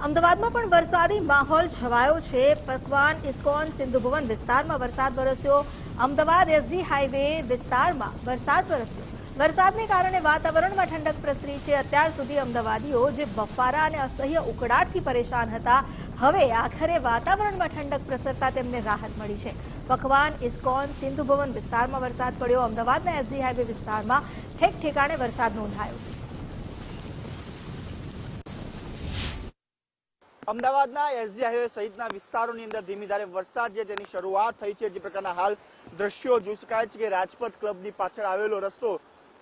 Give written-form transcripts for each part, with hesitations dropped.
અમદાવાદમાં પણ વરસાદી માહોલ છવાયો છે। પકવાન ઇસ્કોન સિંધુ ભવન વિસ્તારમાં વરસાદ વરસ્યો। અમદાવાદ એસજી હાઈવે વિસ્તારમાં વરસાદ વરસ્યો। વરસાદને કારણે વાતાવરણમાં ઠંડક પ્રસરી છે। અત્યાર સુધી અમદાવાદીઓ જે બફારા અને અસહ્ય ઉકળાટથી પરેશાન હતા, હવે આખરે વાતાવરણમાં ઠંડક પ્રસરતા તેમને રાહત મળી છે। પકવાન ઇસ્કોન સિંધુ ભવન વિસ્તારમાં વરસાદ પડ્યો। અમદાવાદના એસજી હાઈવે વિસ્તારમાં ઠેક ઠેકાણે વરસાદ નોંધાયો। અમદાવાદના એસજી હાઈવે સહિતના વિસ્તારોની અંદર ધીમી ધારે વરસાદ છે તેની શરૂઆત થઈ છે। જે પ્રકારના હાલ દ્રશ્યો જોઈ શકાય છે કે રાજપથ ક્લબની પાછળ આવેલો રસ્તો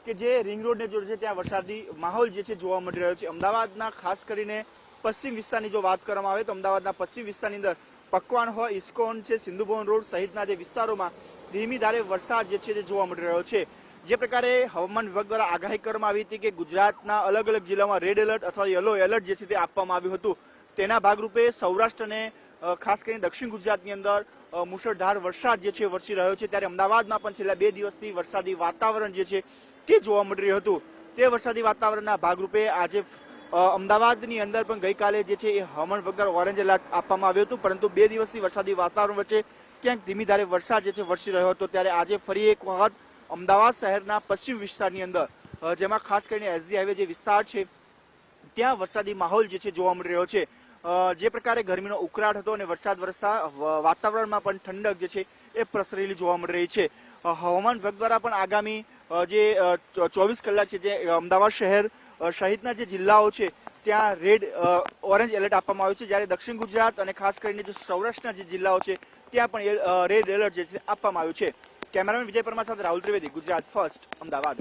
કે જે રિંગ રોડને જોડે છે ત્યાં વરસાદી માહોલ જે છે જોવા મળી રહ્યો છે। અમદાવાદના ખાસ કરીને પશ્ચિમ વિસ્તારની જો વાત કરવામાં આવે તો અમદાવાદના પશ્ચિમ વિસ્તારની અંદર પકવાન હોય, ઇસ્કોન છે, સિંધુ ભવન રોડ સહિતના જે વિસ્તારોમાં ધીમી ધારે વરસાદ જે છે તે જોવા મળી રહ્યો છે। જે પ્રકારે હવામાન વિભાગ દ્વારા આગાહી કરવામાં આવી હતી કે ગુજરાતના અલગ અલગ જિલ્લામાં રેડ એલર્ટ અથવા યલો એલર્ટ જે છે તે આપવામાં આવ્યું હતું, તેના ભાગરૂપે સૌરાષ્ટ્ર અને ખાસ કરીને દક્ષિણ ગુજરાતની અંદર મુશળધાર વરસાદ જે છે વરસી રહ્યો છે। ત્યારે અમદાવાદમાં પણ છેલ્લા 2 દિવસથી વરસાદી વાતાવરણ જે છે તે જોવા મળી રહ્યું હતું। તે વરસાદી વાતાવરણના ભાગરૂપે આજે અમદાવાદની અંદર પણ ગઈકાલે જે છે એ હવામાન વિભાગ દ્વારા ઓરેન્જ એલર્ટ આપવામાં આવ્યું હતું, પરંતુ 2 દિવસથી વરસાદી વાતાવરણ વચ્ચે ક્યાંક ધીમી ધારે વરસાદ જે છે વરસી રહ્યો હતો। ત્યારે આજે ફરી એક વખત અમદાવાદ શહેરના પશ્ચિમ વિસ્તારની અંદર જેમાં ખાસ કરીને એસજી હાઈવે જે વિસ્તાર છે ત્યાં વરસાદી માહોલ જે છે જોવા મળી રહ્યો છે। જે પ્રકારે ગરમીનો ઉકળાટ હતો અને વરસાદ વરસતા વાતાવરણમાં પણ ઠંડક જે છે એ પ્રસરેલી જોવા મળી રહી છે। હવામાન વિભાગ દ્વારા પણ આગામી જે 24 કલાક છે જે અમદાવાદ શહેર સહિતના જે જિલ્લાઓ છે ત્યાં ઓરેન્જ એલર્ટ આપવામાં આવ્યું છે, જ્યારે દક્ષિણ ગુજરાત અને ખાસ કરીને જે સૌરાષ્ટ્રના જે જિલ્લાઓ છે ત્યાં પણ રેડ એલર્ટ જે છે આપવામાં આવ્યું છે। કેમેરામેન વિજય પરમાર સાથે રાહુલ ત્રિવેદી, ગુજરાત ફર્સ્ટ, અમદાવાદ।